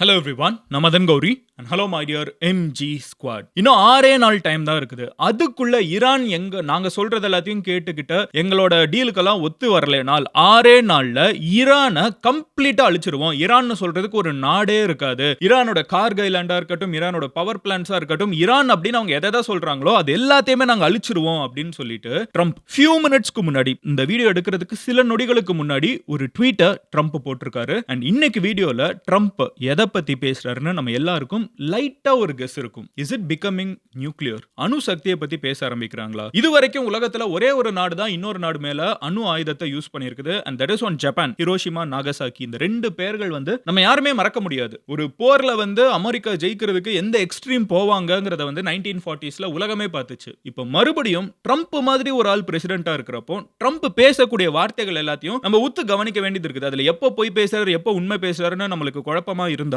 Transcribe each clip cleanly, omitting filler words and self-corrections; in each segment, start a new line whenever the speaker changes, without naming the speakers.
Hello everyone, நான் Madan Gowri and hello my dear MG squad. இன்னும் 6 நாள் டைம் தான் இருக்குது. அதுக்குள்ள ஈரான் நாங்க சொல்றது எல்லாத்தையும் கேட்டுக்கிட்டு எங்களோட டீலுக்கெல்லாம் ஒத்து வரலைனால் 6 நாள்ல ஈரானை கம்ப்ளீட்டா அழிச்சிருவோம். ஈரான் சொல்றதுக்கு ஒரு நாடே இருக்காது. ஈரானோட கார்கோ ஐலாண்டா இருக்கட்டும், ஈரானோட பவர் பிளான்ட்ஸா இருக்கட்டும், ஈரான் அப்படின்னு அவங்க எதை சொல்றாங்களோ அது எல்லாத்தையுமே நாங்க அழிச்சிருவோம் அப்படின்னு சொல்லிட்டு ட்ரம்ப் ஃபியூ மினிட்ஸ்க்கு முன்னாடி, இந்த வீடியோ எடுக்கிறதுக்கு சில நொடிகளுக்கு முன்னாடி ஒரு ட்வீட்டை ட்ரம்ப் போட்டிருக்காரு. அண்ட் இன்னைக்கு வீடியோல ட்ரம்ப் எதை பத்தி பேசுறாருன்னு நம்ம எல்லாருக்கும் லைட்டா ஒரு கெஸ் இருக்கும். Is it becoming nuclear? அணு சக்தியை பத்தி பேச ஆரம்பிக்கிறாங்களா? இதுவரைக்கும் உலகத்துல ஒரே ஒரு நாடு தான் இன்னொரு நாடு மேல அணு ஆயுதத்தை யூஸ் பண்ணிருக்குது. And that is on Japan. Hiroshima, Nagasaki. இந்த ரெண்டு பேர்கள் நம்ம யாருமே மறக்க முடியாது. ஒரு போர்ல அமெரிக்கா ஜெயிக்கிறதுக்கு எந்த எக்ஸ்ட்ரீம் போவாங்கங்கறத 1940ஸ்ல உலகமே பார்த்துச்சு. இப்போ மறுபடியும் ட்ரம்ப் மாதிரி ஒரு ஆள் பிரசிடென்ட்டா இருக்கிறப்போ ட்ரம்ப் பேசக்கூடிய வார்த்தைகள் எல்லாத்தையும் நம்ம உத்து கவனிக்க வேண்டியது இருக்குது. அதுல எப்போ பொய் பேசுறாரு, எப்போ உண்மை பேசுறாருன்னு நம்மளுக்கு குழப்பமா இருந்தாலும்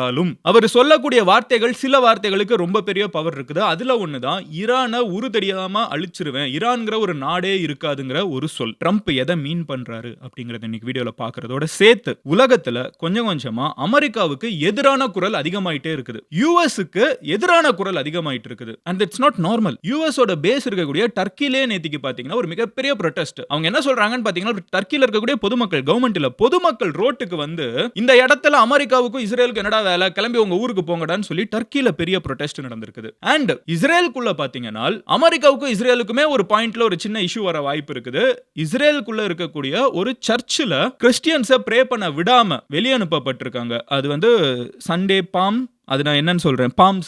அவர் சொல்லக்கூடிய வார்த்தைகள், சில வார்த்தைகளுக்கு ரொம்ப பெரிய பவர் இருக்குது. அதுல ஒண்ணுதான் ஈரானை உருதடியாம அழிச்சிருவேன், ஈரான்ங்கிற ஒரு நாடே இருக்காதுங்கிற ஒரு சொல். ட்ரம்ப் எதை மீன் பண்றாரு அப்படிங்கறத இன்னைக்கு வீடியோல பார்க்கறதோட சேர்த்து உலகத்துல கொஞ்சம் கொஞ்சமா அமெரிக்காவுக்கு எதிரான குரல் அதிகமாயிட்டே இருக்குது. யுஎஸ்க்கு எதிரான குரல் அதிகமாயிட்டு இருக்குது. And it's not normal. யுஎஸோட பேஸ் இருக்கக்கூடிய டர்க்கிலே நேத்திக்கு பாத்தீங்கன்னா ஒரு மிகப்பெரிய ப்ரொடெஸ்ட். அவங்க என்ன சொல்றாங்கன்னு பாத்தீங்கன்னா, டர்க்கில இருக்கக்கூடிய பொதுமக்கள், கவர்மெண்ட் இல்ல, பொதுமக்கள் ரோட்டுக்கு இந்த இடத்துல அமெரிக்காவுக்கும் இஸ்ரேலுக்கு என்னடா வேலை, கிளம்பி உங்க ஊருக்கு போங்கடான்னு சொல்லி டர்க்கில பெரிய ப்ரொடெஸ்ட் நடந்திருக்குது. அண்ட் இஸ்ரேலுக்குள்ள பாத்தீங்கன்னா அமெரிக்காவுக்கும் இஸ்ரேலுக்குமே ஒரு பாயிண்ட்ல ஒரு சின்ன இஷ்யூ வர வாய்ப்பு இருக்குது. இஸ்ரேலுக்குள்ள இருக்கக்கூடிய ஒரு சர்ச்சில் கிறிஸ்டியன்ஸை ப்ரே பண்ண விடாம வெளியே அனுப்பப்பட்டிருக்காங்க. அது சண்டே பாம், அது நான் என்னன்னு சொல்றேன், பாம்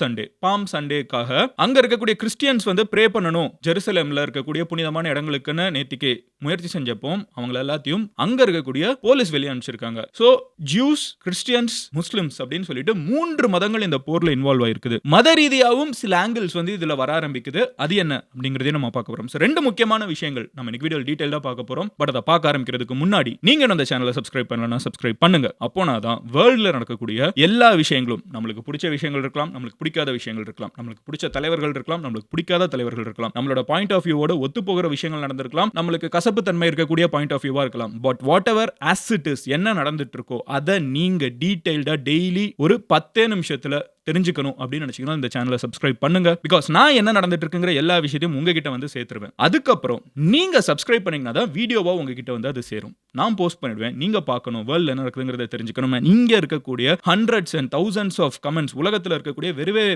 சண்டேக்காக அங்க இருக்கக்கூடிய கிறிஸ்டியன்ஸ் ப்ரே பண்ணணும் ஜெருசலேம்ல இருக்கக்கூடிய புனிதமான இடங்களுக்குன்னு நேத்திக்கு முயற்சி செஞ்சப்போ அவங்க எல்லாத்தையும் அங்க இருக்கக்கூடிய போலீஸ் வெளியே அனுப்பிச்சிருக்காங்க. சோ ஜூஸ், கிறிஸ்டியன்ஸ், முஸ்லிம்ஸ் அப்படின்னு சொல்லிட்டு 3 மதங்கள் இந்த போர்ல இன்வால்வ் ஆயிருக்குது. மத ரீதியாகவும் சில ஆங்கிள்ஸ் இதுல வர ஆரம்பிக்குது. அது என்ன அப்படிங்கறதையும் நம்ம பார்க்க போறோம். ரெண்டு முக்கியமான விஷயங்கள் நம்ம இன்னைக்கு வீடியோல டீடைலா பார்க்க போறோம். பட் அதை பார்க்க ஆரம்பிக்கிறதுக்கு முன்னாடி நீங்க இந்த சேனலை சப்ஸ்கிரைப் பண்ணலன்னா சப்ஸ்கிரைப் பண்ணுங்க. அப்போனாதான் வேர்ல்ட்ல நடக்கக்கூடிய எல்லா விஷயங்களும், நம்மளுக்கு பிடிச்ச விஷயங்கள் இருக்கலாம், நம்மளுக்கு பிடிக்காத விஷயங்கள் இருக்கலாம், நம்மளுக்கு பிடிச்ச தலைவர்கள் இருக்கலாம், நம்மளுக்கு பிடிக்காத தலைவர்கள் இருக்கலாம், நம்மளோட பாயிண்ட் ஆஃப் வியூவோட ஒத்து போகிற விஷயங்கள் நடந்திருக்கலாம், நம்மளுக்கு கசப்பு தன்மை இருக்கக்கூடிய பாயிண்ட் ஆஃப் வியூவா இருக்கலாம். But what ever as it is, என்ன நடந்துட்டு இருக்கோ அதை நீங்க டீடைல்டா டெய்லி ஒரு 10 நிமிஷத்துல தெரிஞ்சுக்கணும் அப்படின்னு நினைச்சீங்கன்னா இந்த சேனலை சப்ஸ்கிரைப் பண்ணுங்க. பிகாஸ் நான் என்ன நடந்துட்டு இருக்குங்கிற எல்லா விஷயத்தையும் உங்ககிட்ட சேர்த்துருவேன். அதுக்கப்புறம் நீங்க சப்ஸ்கிரைப் பண்ணீங்கன்னா தான் வீடியோவா உங்ககிட்ட அது சேரும். நான் போஸ்ட் பண்ணிடுவேன், நீங்க பார்க்கணும், வேர்ல்ட் என்ன நடக்குதுங்கிறத தெரிஞ்சுக்கணும். இங்க இருக்கக்கூடிய hundreds and thousands of comments, உலகத்தில் இருக்கக்கூடிய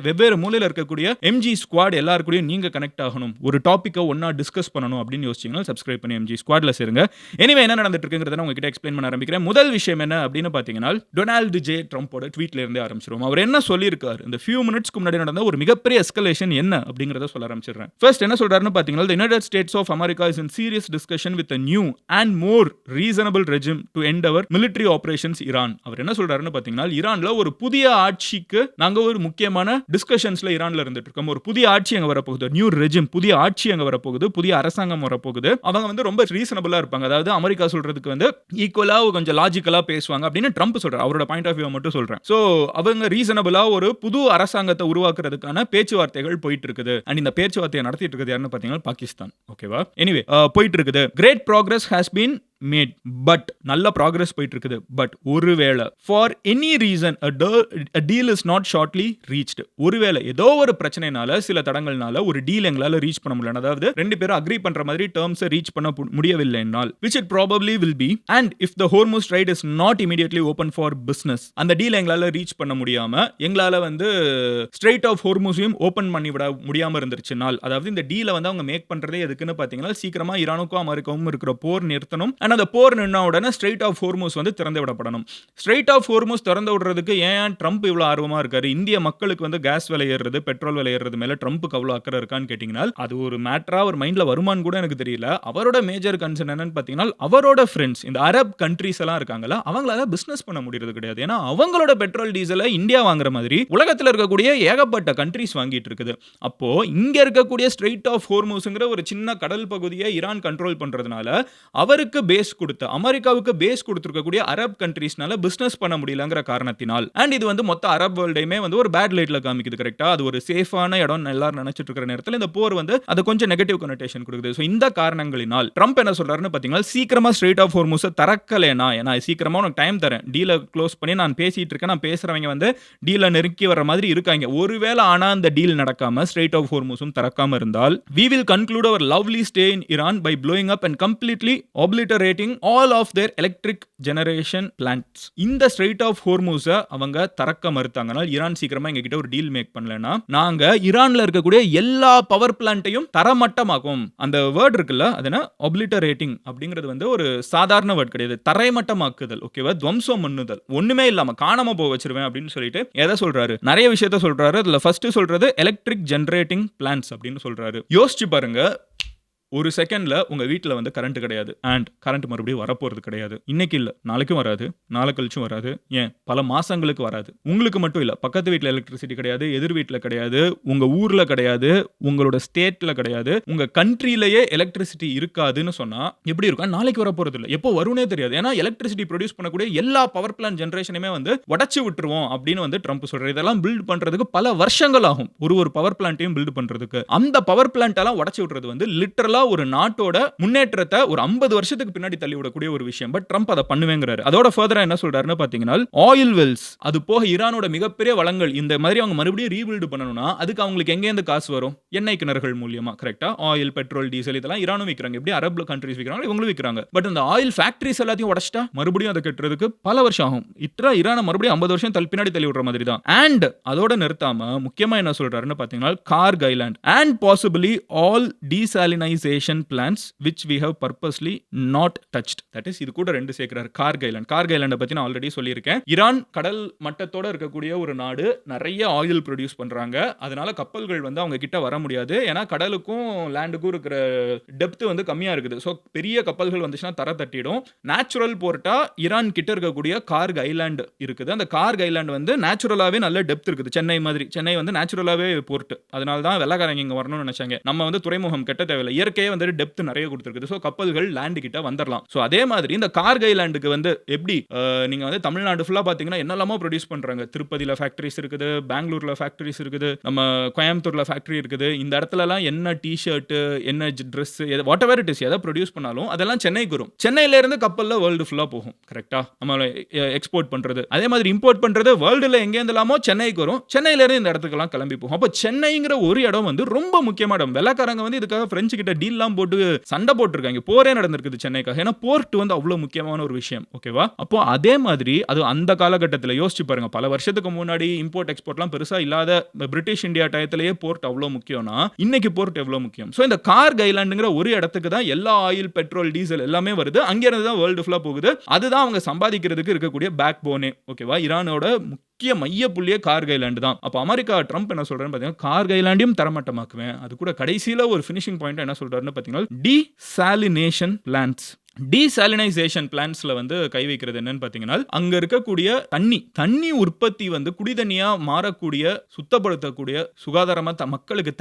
வெவ்வேறு மூலையில் இருக்கக்கூடிய எம்ஜி ஸ்குவாட் எல்லாருக்கூடயும் நீங்க கனெக்ட் ஆகணும், ஒரு டாபிக்கை ஒன்னா டிஸ்கஸ் பண்ணணும் அப்படின்னு யோசிச்சீங்கன்னா சப்ஸ்கிரைப் பண்ணி எம்ஜி ஸ்குவாட்ல சேருங்க. எனிவே என்ன நடந்துட்டு இருக்குங்கிறத உங்ககிட்ட எக்ஸ்பிளைன் பண்ண ஆரம்பிக்கிறேன். முதல் விஷயம் என்ன அப்படின்னு பாத்தீங்கன்னா, டொனால்டு ஜே ட்ரம்போட ட்வீட்ல இருந்தே ஆரம்பிச்சிருவோம். அவர் என்ன சொல்லி இந்த ஃபியூ மினிட்ஸ்க்கு முன்னாடி நடந்த ஒரு மிகப்பெரிய எஸ்கலேஷன் என்ன அப்படிங்கறத சொல்ல ஆரம்பிச்சிடுறேன். ஃபர்ஸ்ட் என்ன சொல்றாருன்னு பாத்தீங்கன்னா, the United States of America is in serious discussion with a new and more reasonable regime to end our military operations Iran. அவர் என்ன சொல்றாருன்னு பாத்தீங்கன்னா, ஈரான்ல ஒரு புதிய ஆட்சிக்கு நாங்க ஒரு முக்கியமான டிஸ்கஷன்ஸ்ல ஈரான்ல இருந்துட்டு இருக்கோம். ஒரு புதிய ஆட்சி அங்க வரப்போகுது, நியூ ரெஜிம், புதிய ஆட்சி அங்க வரப்போகுது, புதிய அரசாங்கம் வரப்போகுது. அவங்க ரொம்ப ரீசனபிளா இருப்பாங்க. அதாவது அமெரிக்கா சொல்றதுக்கு ஈக்குவலா கொஞ்சம் லாஜிக்கலா பேசுவாங்க அப்படின்னு ட்ரம்ப் சொல்றாரு. அவரோட பாயிண்ட் ஆஃப் வியூ மட்டும் சொல்றேன். சோ அவங்க ரீசனபிளா ஒரு புது அரசாங்கத்தை உருவாக்குறதுக்கான பேச்சுவார்த்தைகள் போயிட்டு இருக்குது. அண்ட் இந்த பேச்சுவார்த்தையை நடத்திட்டு இருக்குது யாருன்னு பாத்தீங்கன்னா பாகிஸ்தான். ஓகேவா? எனிவே போயிட்டு இருக்குது. Great progress has been made. But நல்ல ப்ராக்ரஸ் போயிட்டு இருக்குது. பட் ஒருவேளை for any reason a deal is not shortly reached, ஒருவேளை ஏதோ ஒரு பிரச்சனைனால, சில தடங்கள்னால ஒரு டீல் எங்களால ரீச் பண்ண முடியல, அதாவது ரெண்டு பேரும் அக்ரி பண்ற மாதிரி டேர்ம்ஸ் ரீச் பண்ண முடியவில்லைனால், which it probably will be, and if the Hormuz Strait is not immediately open for business, அந்த டீல் எங்களால ரீச் பண்ண முடியாம எங்களால ஸ்ட்ரெயிட் ஆஃப் ஹோர்முஸையும் ஓபன் பண்ணி விட முடியாம இருந்துச்சுனால், அதாவது இந்த டீலை அவங்க மேக் பண்றதே எதுக்குன்னு பாத்தீங்கன்னா, சீக்கிரமா ஈரானுக்கும் அமெரிக்காவும் இருக்கிற போர் நிறுத்தணும். அந்த போர் நின்ன உடனே ஸ்ட்ரெயிட் ஆஃப் ஹோர்முஸ் திறந்து விடப்படணும். ஸ்ட்ரெயிட் ஆஃப் ஹோர்முஸ் திறந்து விடுறதுக்கு ஏன் ட்ரம்ப் இவ்வளவு ஆர்வமா இருக்காரு? இந்திய மக்களுக்கு கேஸ் விலை ஏறுறது, பெட்ரோல் விலை ஏறுறது மேல ட்ரம்ப்புக்கு அவ்வளவு அக்கறை இருக்கான்னு கேட்டீங்கன்னா, அது ஒரு மேட்டரா அவர் மைண்ட்ல வருமான்னு கூட எனக்கு தெரியல. அவரோட மேஜர் கன்சர்ன் என்னன்னு பாத்தீங்கன்னா, அவரோட ஃப்ரெண்ட்ஸ் இந்த அரப் கண்ட்ரீஸ் எல்லாம் இருக்காங்கல்ல, அவங்களால பிசினஸ் பண்ண முடியறது கிடையாது. ஏன்னா அவங்களோட பெட்ரோல் டீசலை இந்தியா வாங்குற மாதிரி உலகத்தில் இருக்கக்கூடிய ஏகப்பட்ட கண்ட்ரீஸ் வாங்கிட்டு இருக்குது. அப்போ இங்க இருக்கக்கூடிய ஸ்ட்ரெயிட் ஆஃப் ஹோர்முஸ்ங்கிற ஒரு சின்ன கடல் பகுதியை ஈரான் கண்ட்ரோல் பண்றதுனால அவருக்கு பேஸ் கொடுத்த அமெரிக்காவுக்கு பேஸ் கொடுத்திருக்கக்கூடிய அரப் கண்ட்ரீஸ்னால பிசினஸ் பண்ண முடியலங்கிற காரணத்தினால் அண்ட் இது வந்து மொத்த அரப் வேர்ல்டையுமே வந்து ஒரு பேட் லைட்ல காமிக்குது. கரெக்டா? அது ஒரு சேஃபான இடம் எல்லாரும் நினைச்சிட்டு இருக்கிற நேரத்தில் இந்த போர் வந்து அது கொஞ்சம் நெகட்டிவ் கனோட்டேஷன் கொடுக்குது. ஸோ இந்த காரணங்களினால் ட்ரம்ப் என்ன சொல்றாருன்னு பார்த்தீங்கன்னா, சீக்கிரமா ஸ்ட்ரெய்ட் ஆஃப் ஹோர்முஸை திறக்கலைனா, ஏன்னா சீக்கிரமா உனக்கு டைம் தரேன், டீலை க்ளோஸ் பண்ணி நான் பேசிட்டு இருக்கேன், நான் பேசுறவங்க வந்து டீலை நெருக்கி வர மாதிரி இருக்காங்க. ஒருவேளை ஆனா அந்த டீல் நடக்காம ஸ்ட்ரெய்ட் ஆஃப் ஹோர்முஸும் திறக்காம இருந்தால், we will conclude our lovely stay in Iran by blowing up and completely obliterating all of their electric generation plants. இந்த ஸ்ட்ரெய்ட் ஆஃப் ஹோர்முஸை அவங்க திறக்க மறுத்தாங்கன்னா, ஈரான் சீக்கிரமா எங்க கிட்ட ஒரு டீல் மேக் பண்ணலனா, நாங்க ஈரான்ல இருக்கக்கூடிய எல்லா பவர் பிளான்ட்டையும் தரமட்டமாக்கும். அந்த வேர்ட் இருக்குல்ல, அதுனா obliterating அப்படிங்கிறது வந்து ஒரு சாதாரண வேர்ட் கிடையாது. தரைமட்டமாக்குதல். ஓகேவா? துவம்சம் பண்ணுதல். ஒண்ணுமே இல்லாம காணாம போக வச்சிருவேன் அப்படின்னு சொல்லிட்டு எதை சொல்றாரு? நிறைய விஷயத்தை சொல்றாரு. அதுல ஃபர்ஸ்ட் சொல்றது எலக்ட்ரிக் ஜெனரேட்டிங் பிளான்ட்ஸ் அப்படின்னு சொல்றாரு. யோசிச்சு பாருங்க, ஒரு செகண்ட்ல உங்க வீட்டில் வந்து கரண்ட் கிடையாது அண்ட் கரண்ட் மறுபடியும் வரப்போறது கிடையாது. இன்னைக்கு இல்ல, நாளைக்கும் வராது, நாளை கழிச்சும் வராது, ஏன் பல மாசங்களுக்கு வராது. உங்களுக்கு மட்டும் இல்ல, பக்கத்து வீட்டில் எலக்ட்ரிசிட்டி கிடையாது, எதிர் வீட்டில் கிடையாது, உங்க ஊர்ல கிடையாது, உங்களோட ஸ்டேட்ல கிடையாது, உங்க கண்ட்ரிலேயே எலக்ட்ரிசிட்டி இருக்காதுன்னு சொன்னா எப்படி இருக்கும்? நாளைக்கு வரப்போறது இல்லை, எப்போ வரும்னே தெரியாது. ஏன்னா எலக்ட்ரிசிட்டி ப்ரொடியூஸ் பண்ணக்கூடிய எல்லா பவர் பிளான்ட் ஜெனரேஷனுமே வந்து உடச்சு விட்டுருவோம் அப்படின்னு வந்து ட்ரம்ப் சொல்றாரு. இதெல்லாம் பில்ட் பண்றதுக்கு பல வருஷங்கள் ஆகும். ஒரு பவர் பிளான்ட்டையும் பில்ட் பண்றதுக்கு. அந்த பவர் பிளான்ட் எல்லாம் உடச்சு விட்டுறது வந்து லிட்டரலா ஒரு நாட்டோட முன்னேற்றத்தை ஒரு 50 வருஷத்துக்கு பின்னாடி தள்ளி விடக்கூடிய ஒரு விஷயம். பட் ட்ரம்ப் அதை பண்ணுவேங்கிறாரு. அதோட ஃபர்தரா என்ன சொல்றாருன்னு பாத்தீங்கன்னா, ஆயில் வெல்ஸ், அது போக ஈரானோட மிகப்பெரிய வளங்கள் இந்த மாதிரி அவங்க மறுபடியும் ரீபில்ட் பண்ணணும்னா அதுக்கு அவங்களுக்கு எங்க இருந்து காசு வரும்? எண்ணெய் கிணறுகள் மூலமா. கரெக்ட்டா? ஆயில், பெட்ரோல், டீசல் இதெல்லாம் ஈரானும் விக்கிறாங்க. எப்படி அரப் கண்ட்ரீஸ் விக்கிறாங்க, இவங்களும் விக்கிறாங்க. பட் இந்த ஆயில் ஃபேக்டரிஸ் எல்லாத்தையும் உடைச்சிட்டா மறுபடியும் அதை கட்டுறதுக்கு பல வருஷம் ஆகும். ஈரானை மறுபடியும் 50 வருஷம் பின்னாடி தள்ளி விடுற மாதிரி தான். அண்ட் அதோட நிறுத்தாம முக்கியமா என்ன சொல்றாருன்னு பாத்தீங்கன்னா, Kharg island and possibly all desalinisation plants which we have purposely not touched. That is, இது கூட ரெண்டு சேர்க்கிறார். கார்க் ஐலாண்ட். கார்க் ஐலாண்டை பத்தி நான் ஆல்ரெடி சொல்லியிருக்கேன். ஈரான் கடல் மட்டத்தோட இருக்கக்கூடிய ஒரு நாடு, நிறைய ஆயில் ப்ரொடியூஸ் பண்றாங்க. அதனால கப்பல்கள் வந்து அவங்க கிட்ட வர முடியாது. ஏன்னா கடலுக்கும் லேண்டுக்கும் இருக்கிற டெப்த் வந்து கம்மியா இருக்குது. ஸோ பெரிய கப்பல்கள் வந்துச்சுன்னா தர தட்டிடும். நேச்சுரல் போர்ட்டா ஈரான் கிட்ட இருக்கக்கூடிய கார்க் ஐலாண்ட் இருக்குது. அந்த கார்க் ஐலாண்ட் வந்து நேச்சுரலாவே நல்ல டெப்த் இருக்குது. சென்னை மாதிரி. சென்னை வந்து நேச்சுரலாவே போர்ட். அதனால தான் வெள்ளக்காரங்க இங்க வரணும்னு நினைச்சாங்க. நம்ம வந்து துறைமுகம் கட்ட தேவையில்லை. இயற்கையே வந்து டெப்த் நிறைய கொடுத்திருக்குது. சோ கப்பல்கள் லேண்ட் கிட்ட வந்துடலாம். சோ அதே மாதிரி இந்த கார்க் ஐலாண்டுக்கு வந்து எப்படி நீங்க வந்து தமிழ்நாடு ஃபுல்லா பாத்தீங்கன்னா என்னெல்லாமோ ப்ரொடியூஸ் பண்றாங்க. திருப்பதியில ஃபேக்டரிஸ் இருக்குது, பெங்களூர்ல ஃபேக்டரிஸ் இருக்குது, நம்ம கோயம்புத்தூர்ல ஃபேக்டரி இருக்குது. இந்த இடத்துல எல்லாம் என்ன டி-ஷர்ட், என்ன dress, what ever it is, எதை ப்ரொடியூஸ் பண்ணாலும் அதெல்லாம் சென்னைக்கு வரும். சென்னையில இருந்து கப்பல்ல வேர்ல்டு ஃபுல்லா போகும். கரெக்டா? நம்ம எக்ஸ்போர்ட் பண்றது, அதே மாதிரி இம்போர்ட் பண்றது வேர்ல்டுல எங்க இருந்தலாமோ சென்னைக்கு வரும். சென்னையில இருந்து இந்த இடத்துக்கு கிளம்பி போகும். அப்ப சென்னைங்கிற ஒரு இடம் வந்து ரொம்ப முக்கியமான இடம். வெள்ளக்காரங்க வந்து இதுக்காக பிரெஞ்சு கிட்ட டீல்லாம் போட்டு சண்டை போட்டுருக்காங்க. போரே நடந்திருக்குது சென்னைக்காக. ஏன்னா போர்ட் வந்து அவ்வளவு முக்கியமான ஒரு விஷயம். ஓகேவா? அப்போ அதே மாதிரி அது அந்த காலகட்டத்தில் யோசிச்சு பாருங்க. பல வருஷத்துக்கு முன்னாடி இம்போர்ட் எக்ஸ்போர்ட்லாம் பெருசா இல்லாத பிரிட்டிஷ் இந்தியா டயத்திலேயே போர்ட் அவ்வளவு முக்கியம்னா இன்னைக்கு போர்ட் எவ்வளவு முக்கியம். சோ இந்த கார்க் ஐலாண்டுங்கிற ஒரு இடத்துக்கு தான் எல்லா ஆயில், பெட்ரோல், டீசல் எல்லாமே வருது. அங்க இருந்து தான் வேர்ல்டு ஃபுல்லா போகுது. அதுதான் அவங்க சம்பாதிக்கிறதுக்கு இருக்கக்கூடிய பேக் போனே. ஓகேவா? ஈரானோட முக்கிய மைய புள்ளியே கார்க் ஐலாண்டு தான். அப்ப அமெரிக்கா ட்ரம்ப் என்ன சொல்றாருன்னு பாத்தீங்கன்னா, கார்க் ஐலாண்டையும் தரமட்டமாக்குவேன். அது கூட கடைசியில ஒரு ஃபினிஷிங் பாயிண்ட் என்ன சொல்றாருன்னு பாத்தீங்கன்னா, டீசாலினேஷன் பிளான்ட்ஸ். டீசாலினைசேஷன் பிளான்ட்ஸ்ல வந்து கை வைக்கிறது என்னன்னு பாத்தீங்கன்னா, அங்க இருக்கக்கூடிய தண்ணி உற்பத்தி வந்து குடிதண்ணியா மாறக்கூடிய, சுத்தப்படுத்தக்கூடிய, சுகாதாரமா மக்களுக்கு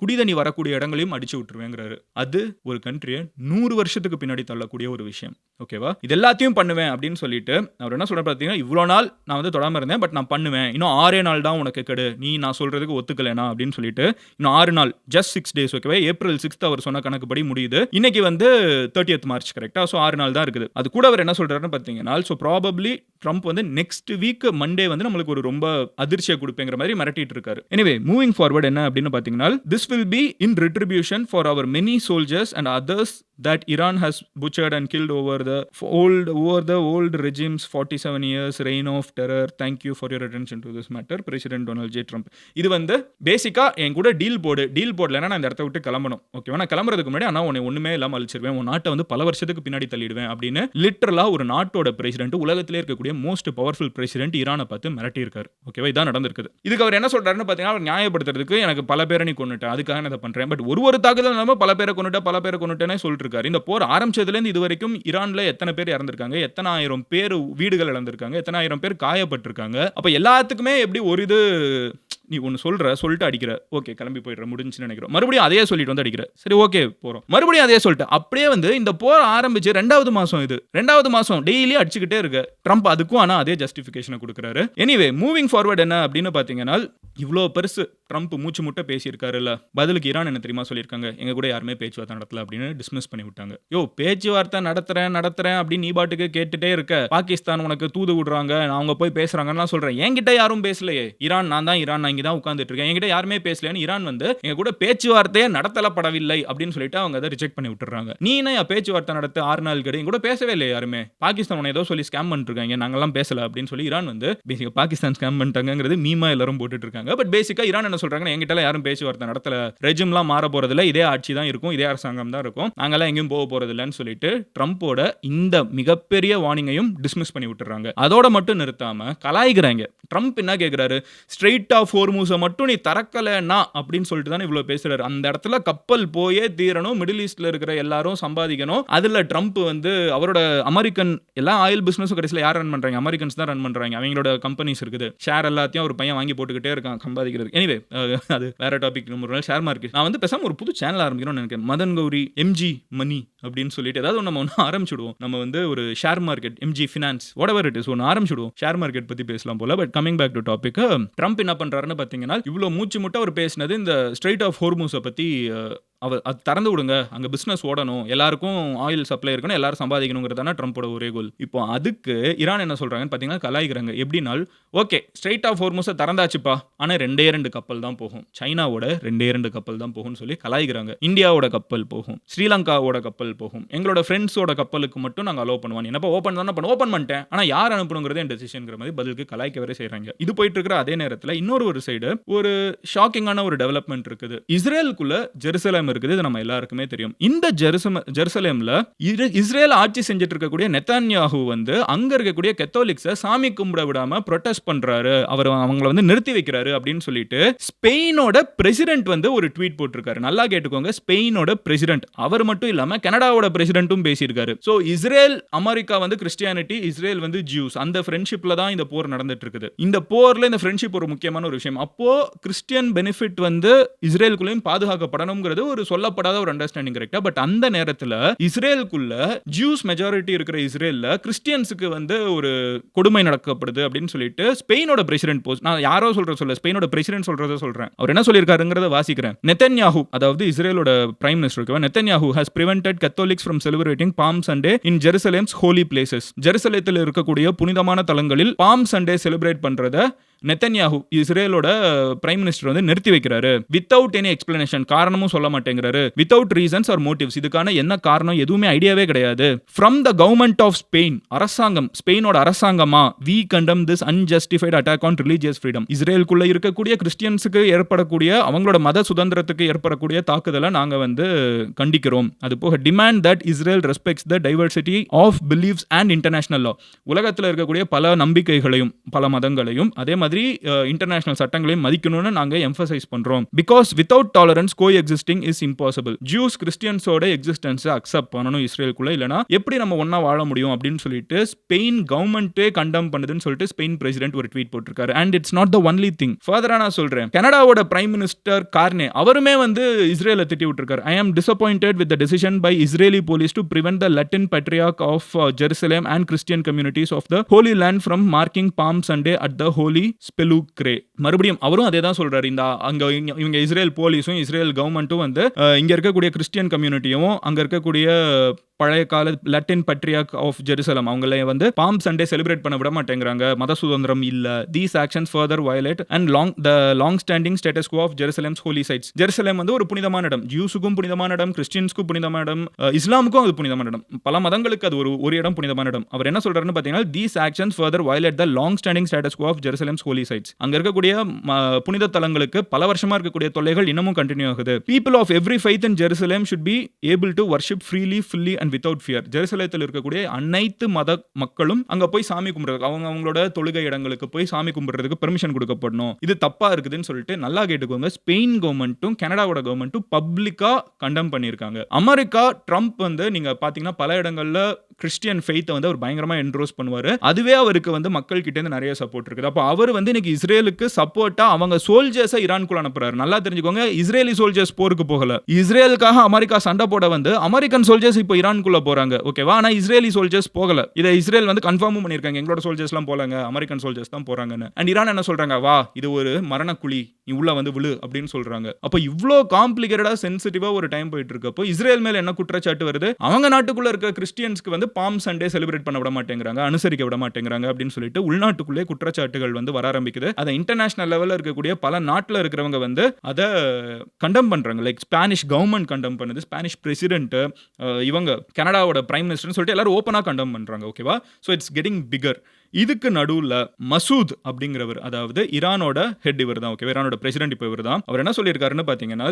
குடிதண்ணி வரக்கூடிய இடங்களையும் அடிச்சு விட்டுருவேங்கிறாரு. அது ஒரு கண்ட்ரியை 100 வருஷத்துக்கு பின்னாடி தள்ளக்கூடிய ஒரு விஷயம். ஓகேவா? இது எல்லாத்தையும் பண்ணுவேன் அப்படின்னு சொல்லிட்டு அவர் என்ன சொல்ற பாத்தீங்கன்னா, இவ்வளவு நாள் நான் வந்து தொடாம இருந்தேன், பட் நான் பண்ணுவேன். இன்னும் 6 நாள் தான் உனக்கு கெடு, நீ நான் சொல்றதுக்கு ஒத்துக்கலைனா அப்படின்னு சொல்லிட்டு இன்னும் 6 நாள், just 6 days. ஓகேவா? ஏப்ரல் 6 அவர் சொன்ன கணக்குப்படி முடியுது. இன்னைக்கு வந்து 30th மார்ச். கரெக்ட்? சோ 6 நாள் தான் இருக்குது. அது கூட அவர் என்ன சொல்றாருன்னு பாத்தீங்கன்னா, சோ ப்ராபபிலி ட்ரம்ப் வந்து நெக்ஸ்ட் வீக் மண்டே வந்து நம்மளுக்கு ஒரு ரொம்ப அதிர்ச்சியை கொடுப்பேங்கிற மாதிரி மிரட்டிட்டு இருக்காரு. எனிவே, மூவிங் ஃபார்வர்ட் என்ன அப்படின்னு பாத்தீங்கன்னா, this will be in retribution for our many soldiers and others that Iran has butchered and killed over the old regime's 47 years reign of terror. Thank you for your attention to this matter, President Donald J. Trump. இது வந்து பேசிக்கா என் கூட deal போடலன்னா நான் இந்த இடத்த விட்டு கிளம்பணும். ஓகேவா? நான் கிளம்புறதுக்கு முன்னாடி ஆனா உன்னை ஒண்ணுமே இல்லாம அழிச்சிருவேன், உன் நாட்டை வந்து பல வருஷத்துக்கு பின்னாடி தள்ளிடுவேன் அப்படின்னு லிட்டரலா ஒரு நாட்டோட பிரசிடென்ட், உலகத்திலே இருக்கக்கூடிய மோஸ்ட் பவர்ஃபுல் பிரசிடென்ட் ஈரானை பார்த்து மிரட்டி இருக்காரு. ஓகேவா? இதான் நடந்திருக்குது. இதுக்கு அவர் என்ன சொல்றாருன்னு பாத்தீங்கன்னா, அவர் நியாயப்படுத்துறதுக்கு எனக்கு பல பேரை நீ கொன்னுட்டேன், அதுக்காக நான் இதை பண்றேன். பட் ஒரு தாக்குதல் இல்லாம பல பேரை கொன்னுட்டேனே சொல்லிட்டு இருக்காரு. இந்த போர் ஆரம்பிச்சதுல இருந்து இது வரைக்கும் ஈரான்ல எத்தனை பேர் இறந்திருக்காங்க, எத்தனை ஆயிரம் பேர் வீடுகள் இழந்திருக்காங்க, எத்தனை ஆயிரம் பேர் காயப்பட்டிருக்காங்க. அப்ப எல்லாத்துக்குமே எப்படி ஒரு இது நீ ஒன்னு சொல்லிட்டு அடிக்கிற, ஓகே கிளம்பி போயிடுற, முடிஞ்சுன்னு நினைக்கிறோம். மறுபடியும் அதே சொல்லிட்டு வந்து அடிக்கிற, சரி ஓகே போறோம். மறுபடியும் அதே சொல்லிட்டு அப்படியே வந்து இந்த போர் ஆரம்பிச்சு 2வது மாசம் இது 2வது மாசம் டெய்லி அடிச்சுக்கிட்டே இருக்க ட்ரம்ப். அதுக்கும் ஆனா அதே ஜஸ்டிஃபிகேஷனை கொடுக்குறாரு. எனிவே மூவிங் ஃபார்வர்ட் என்ன அப்படின்னு பாத்தீங்கன்னா, இவ்வளோ பெருசு ட்ரம்ப் மூச்சு முட்டை பேசியிருக்காருல்ல, பதிலுக்கு ஈரான் என்ன தெரியுமா சொல்லியிருக்காங்க, எங்க கூட யாருமே பேச்சுவார்த்தை நடத்தல அப்படின்னு டிஸ்மிஸ் பண்ணி விட்டாங்க. யோ பேச்சுவார்த்தை நடத்துறேன் அப்படின்னு நீ பாட்டுக்கு கேட்டுட்டே இருக்க, பாகிஸ்தான் உனக்கு தூது விடுறாங்க, அவங்க போய் பேசுறாங்கன்னு சொல்றேன், என்கிட்ட யாரும் பேசலையே, ஈரான் நான் இங்க தான் உட்கார்ந்துட்டு இருக்கேன், என்கிட்ட யாருமே பேசலைன்னு ஈரான் வந்து எங்க கூட பேச்சுவார்த்தையே நடத்தப்படவில்லை அப்படின்னு சொல்லிட்டு அவங்க அதை ரிஜெக்ட் பண்ணி விட்டுறாங்க. நீ என்ன பேச்சுவார்த்தை நடத்த 6 நாள் கிடையாது, கூட பேசவே இல்லை யாருமே, பாகிஸ்தான் உன்னை ஏதோ சொல்லி ஸ்கேம் பண்ணிட்டு இருக்காங்க, நாங்கெல்லாம் பேசல அப்படின்னு சொல்லி ஈரான் வந்து பேசிக்கா பாகிஸ்தான் ஸ்கேம் பண்ணிட்டாங்கிறது மீமா எல்லாரும் போட்டுட்டு இருக்காங்க. பட் பேசிக்கா ஈரான் என்ன சொல்றாங்க, எங்கிட்ட யாரும் பேச்சுவார்த்தை நடத்தல, ரெஜிம்லாம் மாற போறதில்ல, இதே ஆட்சி தான் இருக்கும், இதே அரசாங்கம் தான் இருக்கும், நாங்கெல்லாம் எங்கேயும் போக போறதில்லைன்னு சொல்லிட்டு ட்ரம்போட இந்த மிகப்பெரிய வார்னிங்கையும் டிஸ்மிஸ் பண்ணி விட்டுறாங்க. அதோட மட்டும் நிறுத்தாம கலாய்கிறாங்க. ட்ரம்ப் என்ன கேட்கிறாரு, ஸ்ட்ரெயிட் ஆஃப் ஹோர்முஸை மட்டும் நீ திறக்கலனா அப்படின்னு சொல்லிட்டு தான் இவ்வளவு பேசுறாரு. அந்த இடத்துல கப்பல் போயே தீரணும், மிடில் ஈஸ்ட்ல இருக்கிற எல்லாரும் சம்பாதிக்கணும். அதுல ட்ரம்ப் வந்து அவரோட அமெரிக்கன் எல்லா ஆயில் பிசினஸும் கடைசியில் யார் ரன் பண்றாங்க, அமெரிக்கன்ஸ் தான் ரன் பண்றாங்க. அவங்களோட கம்பெனிஸ் இருக்குது, ஷேர் எல்லாத்தையும் ஒரு பையன் வாங்கி போட்டுக்கிட்டே இருக்கான் சம்பாதிக்கிறது. எனிவே அது வேற டாபிக். ஷேர் மார்க்கெட் நான் வந்து பேசாம ஒரு புது சேனல் ஆரம்பிக்கணும்னு நினைக்கிறேன், மதன் கௌரி எம்ஜி மணி அப்படின்னு சொல்லிட்டு ஏதாவது நம்ம ஒன்று ஆரம்பிச்சுடுவோம். நம்ம வந்து ஒரு share market MG finance whatever it is ஒன்று ஆரம்பிச்சுடுவோம், ஷேர் மார்க்கெட் பத்தி பேசலாம் போல. But coming back to topic, Trump என்ன பண்றாருன்னு பாத்தீங்கன்னா, இவ்வளவு மூச்சு முட்டை அவர் பேசினது இந்த ஸ்ட்ரெயிட் ஆஃப் ஹோர்முஸை பத்தி, அது திறந்து விடுங்க, அங்க பிசினஸ் ஓடணும், எல்லாருக்கும் ஆயில் சப்ளை இருக்கணும், எல்லாரும் சம்பாதிக்கணுங்கிறதான ட்ரம்போட ஒரே கோல். இப்போ அதுக்கு ஈரான் என்ன சொல்றாங்கன்னு பாத்தீங்கன்னா கலாய்க்கிறாங்க. எப்படின்னா, ஓகே ஸ்ட்ரெயிட் ஆஃப் ஹோர்முஸை திறந்தாச்சுப்பா, ஆனா 2 கப்பல் தான் போகும், சைனாவோட 2 கப்பல் தான் போகும்னு சொல்லி கலாய்க்கிறாங்க. இந்தியாவோட கப்பல் போகும், ஸ்ரீலங்காவோட கப்பல் போகும், எங்களோட ஃப்ரெண்ட்ஸோட கப்பலுக்கு மட்டும் நாங்கள் அலோவ் பண்ணுவோம். என்னப்பா ஓப்பன் தானே பண்ண, ஓப்பன் பண்ணிட்டேன், ஆனா யார் அனுப்பணுங்கிறதே என் டெசிஷன்ங்கிற மாதிரி பதிலுக்கு கலாய்க்க வரை செய்யறாங்க. இது போயிட்டு இருக்கிற அதே நேரத்தில் இன்னொரு சைடு ஒரு ஷாக்கிங்கான ஒரு டெவலப்மெண்ட் இருக்குது. இஸ்ரேலுக்குள்ள ஜெருசலேம் இருக்குது, இது நம்ம எல்லாருக்குமே தெரியும். இந்த ஜெருசலேம்ல இஸ்ரேல் ஆட்சி செஞ்சுட்டு இருக்கக்கூடிய நெதன்யாஹூ வந்து அங்க இருக்கக்கூடிய கத்தோலிக்ஸை சாமி கும்பிட விடாம ப்ரொடெஸ்ட் பண்றாரு, அவங்களை வந்து நிறுத்தி வைக்கிறாரு அப்படின்னு சொல்லிட்டு ஸ்பெயினோட பிரசிடென்ட் வந்து ஒரு ட்வீட் போட்டிருக்காரு. நல்லா கேட்டுக்கோங்க, ஸ்பெயினோட பிரசிடென்ட், அவர் மட்டும் இல்லாம கனடாவோட பிரசிடென்ட்டும் பேசியிருக்காரு. சோ இஸ்ரேல் அமெரிக்கா வந்து கிறிஸ்டியானிட்டி, இஸ்ரேல் வந்து ஜூஸ், அந்த ஃப்ரெண்ட்ஷிப்ல தான் இந்த போர் நடந்துட்டு இருக்குது. இந்த போர்ல இந்த ஃப்ரெண்ட்ஷிப் ஒரு முக்கியமான ஒரு விஷயம். அப்போ கிறிஸ்டியன் பெனிஃபிட் வந்து இஸ்ரேலுக்குள்ளேயும் பாதுகாக்கப்படணுங்கிறது ஒரு சொல்லப்படாத ஒரு அண்டர்ஸ்டாண்டிங், கரெக்டா? பட் அந்த நேரத்துல இஸ்ரேலுக்குள்ள ஜூஸ் மெஜாரிட்டி இருக்கிற இஸ்ரேல்ல கிறிஸ்டியன்ஸுக்கு வந்து ஒரு கொடுமை நடக்கப்படுது அப்படின்னு சொல்லிட்டு ஸ்பெயினோட பிரசிடென்ட் போஸ்ட், நான் யாரோ சொல்ல ஸ்பெயினோட பிரசிடென்ட் சொல்றத சொல்றேன், அவர் என்ன சொல்லியிருக்காருங்கிறத வாசிக்கிறேன். நெதன்யாஹூ, அதாவது இஸ்ரேலோட prime minister Netanyahu has prevented Catholics from celebrating Palm Sunday in Jerusalem's holy places. ஜெருசலேத்தில் இருக்கக்கூடிய புனிதமான தலங்களில் பாம் சண்டே செலிப்ரேட் பண்றத நெதன்யாஹூ இஸ்ரேலோட பிரைம் மினிஸ்டர் வந்து நிறுத்தி வைக்கிறாரு. வித்தவுட் எனி எக்ஸ்பிளனேஷன், காரணமும் சொல்ல மாட்டேங்கிறாரு. வித்தவுட் ரீசன்ஸ் ஆர் மோட்டிவ்ஸ், இதுக்கான என்ன காரணம் எதுவுமே ஐடியாவே கிடையாது. From the government of Spain, அரசாங்கம், ஸ்பெயினோட அரசாங்கமா, we condemn this unjustified attack on religious freedom. இஸ்ரேலுக்குள்ள இருக்கக்கூடிய கிறிஸ்டியன்ஸுக்கு ஏற்படக்கூடிய அவங்களோட மத சுதந்திரத்துக்கு ஏற்படக்கூடிய தாக்குதலை நாங்க வந்து கண்டிக்கிறோம். அது போக demand that Israel respects the diversity of believes and international law. உலகத்தில் இருக்கக்கூடிய பல நம்பிக்கைகளையும் பல மதங்களையும் அதே மாதிரி இன்டர்நேஷனல் சட்டங்களையும் மதிக்கணும்னு நாங்க எம்பசைஸ் பண்றோம். Because without tolerance coexisting is impossible. Jews கிறிஸ்டியன்ஸோட எக்ஸிஸ்டன்ஸை அக்செப்ட் பண்ணணும் இஸ்ரேலுக்குள்ள, இல்லனா எப்படி நம்ம ஒண்ணா வாழ முடியும் அப்படின்னு சொல்லிட்டு ஸ்பெயின் கவர்மெண்ட்டே கண்டம் பண்ணுதுன்னு சொல்லிட்டு ஸ்பெயின் பிரசிடென்ட் ஒரு ட்வீட் போட்டிருக்காரு. And it's not the only thing. ஃபர்தரா நான் சொல்றேன், கனடாவோட பிரைம் மினிஸ்டர் கார்னே அவருமே வந்து இஸ்ரேலை திட்டி விட்டுருக்காரு. I am disappointed with the decision by Israeli police to prevent the Latin patriarch of Jerusalem and Christian communities of the Holy Land from marking Palm Sunday at the Holy Sepulchre. மறுபடியும் அவரும் அதே தான் சொல்றாரு. இந்த அங்க இவங்க Israel போலீஸும் Israel கவர்மெண்ட்டும் வந்து இங்க இருக்கக்கூடிய கிறிஸ்டியன் கம்யூனிட்டியும் அங்க இருக்கக்கூடிய பழைய கால லட்டின் பட்ரியார்க் ஆஃப் ஜெருசலம் அவங்களே வந்து பாம் சண்டே செலிப்ரேட் பண்ண விட மாட்டேங்கிறாங்க, மத சுதந்திரம் இல்ல. These actions further violate and long standing status quo of Jerusalem's holy sites. Jerusalem வந்து ஒரு புனிதமான இடம், ஜூஸுக்கும் புனிதமான இடம், கிறிஸ்டியன்ஸ்க்கும் புனிதமான இடம், இஸ்லாமுக்கும் அது புனிதமான இடம், பல மதங்களுக்கு அது ஒரு இடம் புனிதமான இடம். அவர் என்ன சொல்றாருன்னு பாத்தீங்கன்னா, these actions further violate the long standing status quo of Jerusalem's holy sites. அங்க இருக்கக்கூடிய புனித தலங்களுக்கு பல வருஷமா இருக்கக்கூடிய தொல்லைகள் இன்னமும் கண்டினியூ ஆகுது. People of every faith in Jerusalem should be able to worship freely fully and without fear. ஜெருசலேத்தில் இருக்கக்கூடிய அனைத்து மத மக்களும் அங்க போய் சாமி கும்பிடுறதுக்கு, அவங்களோட தொழுகை இடங்களுக்கு போய் சாமி கும்பிடுறதுக்கு பெர்மிஷன் கொடுக்கப்படணும். இது தப்பா இருக்குதுன்னு சொல்லிட்டு நல்லா கேட்டுக்கோங்க, ஸ்பெயின் கவர்மெண்ட்டும் கனடாவோட கவர்மெண்ட்டும் பப்ளிக்கா கண்டம் பண்ணியிருக்காங்க. அமெரிக்கா ட்ரம்ப் வந்து நீங்க பாத்தீங்கன்னா பல இடங்கள்ல கிறிஸ்டியன் ஃபெய்த்தை வந்து அவர் பயங்கரமா என்ட்ரோஸ் பண்ணுவாரு. அதுவே அவருக்கு வந்து மக்கள் கிட்ட இருந்து நிறைய சப்போர்ட் இருக்குது. அப்போ அவர் வந்து இன்னைக்கு இஸ்ரேலுக்கு சப்போர்ட்டா அவங்க சோல்ஜர்ஸை ஈரானுக்குள்ள அனுப்புறாரு. நல்லா தெரிஞ்சுக்கோங்க, இஸ்ரேலி சோல்ஜர்ஸ் போருக்கு போகல. இஸ்ரேலுக்காக அமெரிக்கா சண்டை போட வந்து அமெரிக்கன் சோல்ஜர்ஸ் இப்போ ஈரானுக்குள்ள போறாங்க. ஓகேவா? ஆனா இஸ்ரேலி சோல்ஜர்ஸ் போகல. இதை இஸ்ரேல் வந்து கன்ஃபார்மும் பண்ணிருக்காங்க. எங்களோட சோல்ஜர்ஸ்லாம் போலங்க, அமெரிக்கன் சோல்ஜர்ஸ் தான் போறாங்கன்னு. அண்ட் ஈரான் என்ன சொல்றாங்க? வா, இது ஒரு மரணக்குழி, நீ உள்ள வந்து விழு அப்படின்னு சொல்றாங்க. அப்போ இவ்ளோ காம்ப்ளிகேட்டடா சென்சிட்டிவா ஒரு டைம் போயிட்டு இருக்கப்போ இஸ்ரேல் மேல என்ன குற்றச்சாட்டு வருது? அவங்க நாட்டுக்குள்ள இருக்க கிறிஸ்டியன்ஸ்க்கு வந்து பாம் சண்டே செலிப்ரேட் பண்ண விட மாட்டேங்கிறாங்க, அனுசரிக்க விட மாட்டேங்கிறாங்க அப்படின்னு சொல்லிட்டு உள்நாட்டுக்குள்ளே குற்றச்சாட்டுகள் வந்து வர ஆரம்பிக்குது. அதை இன்டர்நேஷனல் லெவல்ல இருக்கக்கூடிய பல நாட்டில் இருக்கிறவங்க வந்து அதை கண்டம் பண்றாங்க. லைக் ஸ்பானிஷ் கவர்மெண்ட் கண்டம் பண்ணுது, ஸ்பானிஷ் பிரசிடென்ட், இவங்க கனடாவோட பிரைம் மினிஸ்டர்னு சொல்லிட்டு எல்லாரும் ஓப்பனா கண்டம் பண்றாங்க. ஓகேவா? So it's getting figure. இதுக்கு நடுவுல மசூத் அப்படிங்கிறவர், அதாவது ஈரானோட ஹெட் இவர் தான். ஓகே, ஈரானோட பிரசிடென்ட் இப்போ இவர் தான். அவர் என்ன சொல்லியிருக்காருன்னு பார்த்தீங்கன்னா,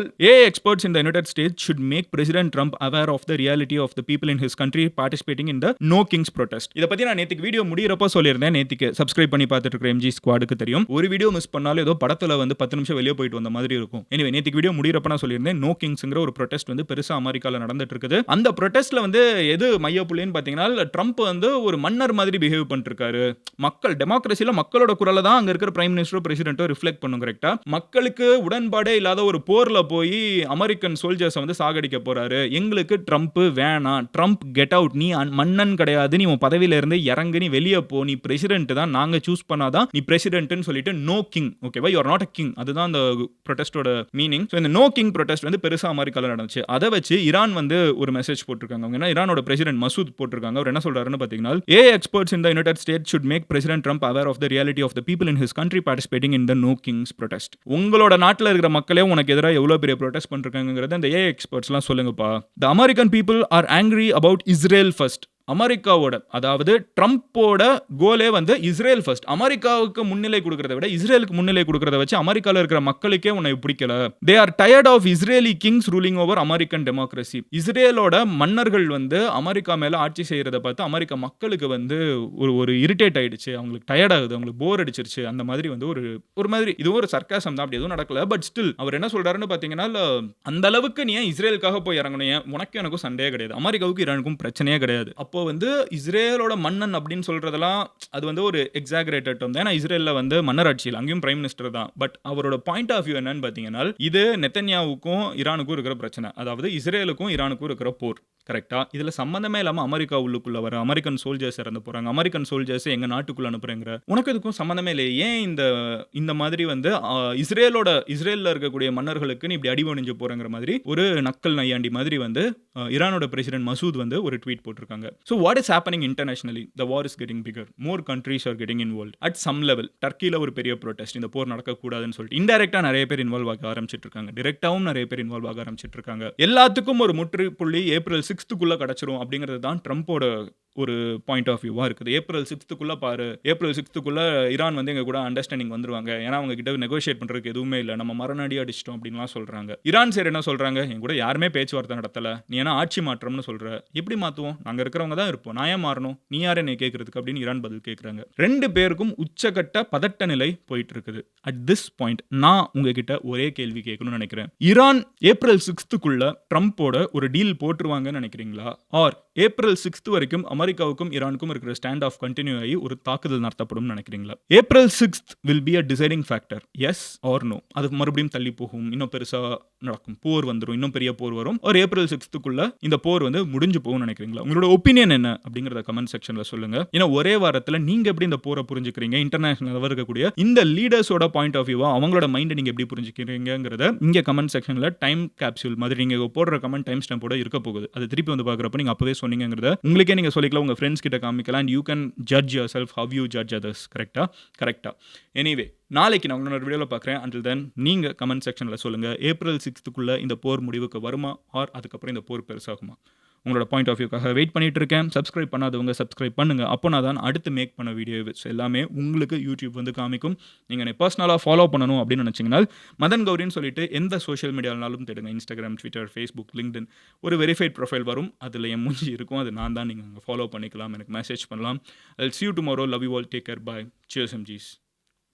experts in the United States should make president Trump aware of the reality of the people in his country participating in the No Kings protest. இதை பத்தி நான் நேற்றுக்கு வீடியோ முடியிறப்போ சொல்லியிருந்தேன். நேற்றுக்கு சப்ஸ்கிரைப் பண்ணி பார்த்துட்டு இருக்கிற எம்ஜி ஸ்குவாடுக்கு தெரியும். ஒரு வீடியோ மிஸ் பண்ணாலும் ஏதோ படத்துல வந்து 10 நிமிஷம் வெளியே போயிட்டு வந்த மாதிரி இருக்கும். எனவே நேற்றுக்கு வீடியோ முடியிறப்ப நான் சொல்லியிருந்தேன், நோ கிங்ஸ்ங்கிற ஒரு ப்ரொடெஸ்ட் வந்து பெருசா அமெரிக்காவில் நடந்துட்டு இருக்குது. அந்த ப்ரொடெஸ்ட்ல வந்து எது மையப்புள்ளின்னு பார்த்தீங்கன்னா, ட்ரம்ப் வந்து ஒரு மன்னர் மாதிரி பிஹேவ் பண்ணிருக்காரு. மக்கள் டெமோக்ரஸில மக்களோட குரலை தான் அங்க இருக்கிற பிரைம் மினிஸ்டரோ பிரசிடென்ட்டோ ரிஃப்ளெக்ட் பண்ணும். கரெக்ட்டா? மக்களுக்கு உடன்பாடே இல்லாத ஒரு போர்ல போய் அமெரிக்கன் சோல்ஜர்ஸ் வந்து சாகடிக்க போறாரு. எங்களுக்கு ட்ரம்ப் வேணாம். Trump get out. நீ மன்னன் கிடையாது. நீ உன் பதவியில இருந்து இறங்கு. நீ வெளியே போ. நீ பிரசிடென்ட் தான். நாங்க சூஸ் பண்ணாதான் நீ பிரசிடென்ட்னு சொல்லிட்டு நோ கிங். ஓகேவா? You are not a king. அதுதான் அந்த ப்ரொடெஸ்டோட மீனிங். ஸோ இந்த நோ கிங் ப்ரொடெஸ்ட் வந்து பெருசா அமெரிக்கால நடந்துச்சு. அதை வச்சு ஈரான் வந்து ஒரு மெசேஜ் போட்டிருக்காங்க. அவங்க என்ன, ஈரானோட பிரசிடென்ட் மசூத் போட்டிருக்காங்க. அவர் என்ன சொல்றாருன்னு பார்த்தீங்கன்னா, experts in the United States should make president Trump aware of the reality of the people in his country participating in the no kings protest. உங்களோட நாட்டில் இருக்கிற மக்களே உனக்கு எதிராக எவ்வளவு பெரிய ப்ரொடெஸ்ட் பண்றாங்கங்கறத இந்த எக்ஸ்பர்ட்ஸ்லாம் சொல்லுங்கப்பா. The American people are angry about Israel first. அமெரிக்காவோட, அதாவது ட்ரம்ப்போட கோலே வந்து இஸ்ரேல் ஃபர்ஸ்ட். அமெரிக்காவுக்கு முன்னிலை கொடுக்கறத விட இஸ்ரேலுக்கு முன்னிலை கொடுக்கறத வச்சு அமெரிக்கால இருக்கிற மக்களுக்கே உன்னை பிடிக்கல. They are tired of Israeli kings ruling over American democracy. இஸ்ரேலோட மன்னர்கள் வந்து அமெரிக்கா மேல ஆட்சி செய்யறத பார்த்து அமெரிக்க மக்களுக்கு வந்து ஒரு இரிட்டேட் ஆயிடுச்சு. அவங்களுக்கு டயர்ட் ஆகுது, அவங்களுக்கு போர் அடிச்சிருச்சு. அந்த மாதிரி வந்து ஒரு மாதிரி இது ஒரு சர்க்காசம் தான், அப்படி எதுவும் நடக்கல. பட் ஸ்டில் அவர் என்ன சொல்றாருன்னு பாத்தீங்கன்னா, அந்த அளவுக்கு நீ ஏன் இஸ்ரேலுக்காக போய் இறங்கணும்? உனக்கும் எனக்கும் சண்டையே கிடையாது, அமெரிக்காவுக்கு ஈரானுக்கும் பிரச்சனையே கிடையாது. அப்போ வந்து இஸ்ரேலோட மன்னன் அப்படின்னு சொல்றதெல்லாம் அது வந்து ஒரு எக்ஸாகரேட்டட் டேர்ம். ஏன்னா இஸ்ரேல்ல வந்து மன்னர் ஆட்சியில் அங்கேயும் பிரைம் மினிஸ்டர் தான். பட் அவரோட பாயிண்ட் ஆஃப் வியூ என்னன்னு பார்த்தீங்கன்னா, இது நெத்தன்யாவுக்கும் ஈரானுக்கும் இருக்கிற பிரச்சனை, அதாவது இஸ்ரேலுக்கும் ஈரானுக்கும் இருக்கிற போர். கரெக்டா? இதுல சம்பந்தமே இல்லாம அமெரிக்கா உள்ளுக்குள்ள வர அமெரிக்கன் சோல்ஜர்ஸ் இறந்து போறாங்க, அமெரிக்கன் சோல்ஜர்ஸ் எங்க நாட்டுக்குள்ள அனுப்புறேங்கிற உனக்கு இதுக்கும் சம்பந்தமே இல்லை. ஏன் இந்த மாதிரி வந்து இஸ்ரேல்ல இருக்கக்கூடிய மன்னர்களுக்கு நீ இப்படி அடிவணிஞ்சு போறங்கிற மாதிரி ஒரு நக்கல் நையாண்டி மாதிரி வந்து ஈரானோட பிரசிடென்ட் மசூத் வந்து ஒரு ட்வீட் போட்டிருக்காங்க. So what is happening internationally? The war is getting bigger. More countries are getting involved. At some level, டர்க்கில ஒரு பெரிய ப்ரொடெஸ்ட், இந்த போர் நடக்கக்கூடாதுன்னு சொல்லிட்டு இன்டைரக்டா நிறைய பேர் இன்வால்வ் ஆக ஆரம்பிச்சிட்டு இருக்காங்க. டைரக்டாவும் நிறைய பேர் இன்வால்வ் ஆக ஆரம்பிச்சிட்டு இருக்காங்க. எல்லாத்துக்கும் ஒரு முற்றுப்புள்ளி ஏப்ரல் 6க்குள்ள கிடைச்சிரும் அப்படிங்கிறது தான் ட்ரம்ப்போட ஒரு பாயிண்ட் ஆஃப் வியூவா இருக்குது. ஏப்ரல் 6க்குள்ள பாரு, ஏப்ரல் 6க்குள்ள ஈரான் வந்து எங்க கூட அண்டர்ஸ்டாண்டிங் வந்துருவாங்க. ஏன்னா அவங்க கிட்ட நெகோஷியேட் பண்றதுக்கு எதுவுமே இல்லை, நம்ம மரணடி அடிச்சிட்டோம் அப்படின்லாம் சொல்றாங்க. ஈரான் சைடு என்ன சொல்றாங்க? எங்க கூட யாருமே பேச்சுவார்த்தை நடத்தல, நீ ஏன்னா ஆட்சி மாற்றம்னு சொல்ற. எப்படி மாத்துவோம்? நாங்க இருக்கிறவங்க தான் இருப்போம், நான் ஏன் மாறணும்? நீ யார் என்னை கேட்கறதுக்கு அப்படின்னு ஈரான் பதில் கேட்கறாங்க. ரெண்டு பேருக்கும் உச்சகட்ட பதட்ட நிலை போயிட்டு இருக்குது. அட் திஸ் பாயிண்ட் நான் உங்ககிட்ட ஒரே கேள்வி கேட்கணும்னு நினைக்கிறேன். ஈரான் ஏப்ரல் 6க்குள்ள ட்ரம்ப்போட ஒரு டீல் போட்டுருவாங்கன்னு நினைக்கிறீங்களா? ஆர் ஏப்ரல் 6 வரைக்கும் அமெரிக்காவுக்கும் ஈரானுக்கும் இருக்கிற ஸ்டாண்ட் ஆஃப் கண்டினியூ ஆகி ஒரு தாக்குதல் நடத்தப்படும் நினைக்கிறீங்களா? April 6 will be a deciding factor. Yes or no? அது மறுபடியும் தள்ளி போகும், இன்னும் பெருசா நடக்கும், போர் வந்துடும், இன்னும் பெரிய போர் வரும். ஒரு ஏப்ரல் 6க்குள்ள இந்த போர் வந்து முடிஞ்சு போகும்னு நினைக்கிறீங்களா? உங்களோட ஒப்பீனியன் என்ன அப்படிங்கறத கமெண்ட் செக்ஷன்ல சொல்லுங்க. ஏன்னா ஒரே வாரத்துல நீங்க எப்படி இந்த போரை புரிஞ்சுக்கிறீங்க, இன்டர்நேஷனல் இருக்கக்கூடிய இந்த லீடர்ஸோட பாயிண்ட் ஆஃப் வியூவா அவங்களோட மைண்ட் நீங்க எப்படி புரிஞ்சுக்கிறீங்கிறத இங்க கமெண்ட் செக்ஷன்ல டைம் கேப்சூல் மாதிரி நீங்க போடுற கமெண்ட் டைம் ஸ்டாம்போட இருக்க போகுது. அது திருப்பி வந்து பாக்குறப்ப நீங்க அப்பவே சொன்னீங்கிறத உங்களுக்கே நீங்க சொல்லிக்கலாம், உங்க ஃப்ரெண்ட்ஸ் கிட்ட காமிக்கலாம். And you can judge your self how you judge others. கரெக்டா? எனிவே, நாளைக்கு நான் உங்களோட வீடியோவில் பார்க்குறேன். அண்டில் தென் நீங்கள் கமெண்ட் செக்ஷனில் சொல்லுங்கள், ஏப்ரல் 6க்குள்ளே இந்த போர் முடிவுக்கு வருமா, ஆர் அதுக்கப்புறம் இந்த போர் பெருசாகுமா? உங்களோட பாயிண்ட் ஆஃப் வியூக்காக வெயிட் பண்ணிட்டு இருக்கேன். சப்ஸ்கிரைப் பண்ணாதவங்க சப்ஸ்கிரைப் பண்ணுங்கள். அப்போ நான் தான் அடுத்து மேக் பண்ண வீடியோஸ் எல்லாமே உங்களுக்கு யூடியூப் வந்து காமிக்கும். நீங்கள் என்னை பர்சனலாக ஃபாலோ பண்ணணும் அப்படின்னு நினச்சிங்கன்னா மதன் கௌரின்னு சொல்லிட்டு எந்த சோஷியல் மீடியாவினாலும் தேடுங்க. இன்ஸ்டாகிராம், ட்விட்டர், ஃபேஸ்புக், லிங்க்டின், ஒரு வெரிஃபைட் ப்ரொஃபைல் வரும். அதில் என் மூஞ்சி இருக்கும், அது நான் தான். நீங்கள் அங்கே ஃபாலோ பண்ணிக்கலாம், எனக்கு மெசேஜ் பண்ணலாம். I'll see you tomorrow. Love you all. Take care. Bye. Cheers MGs.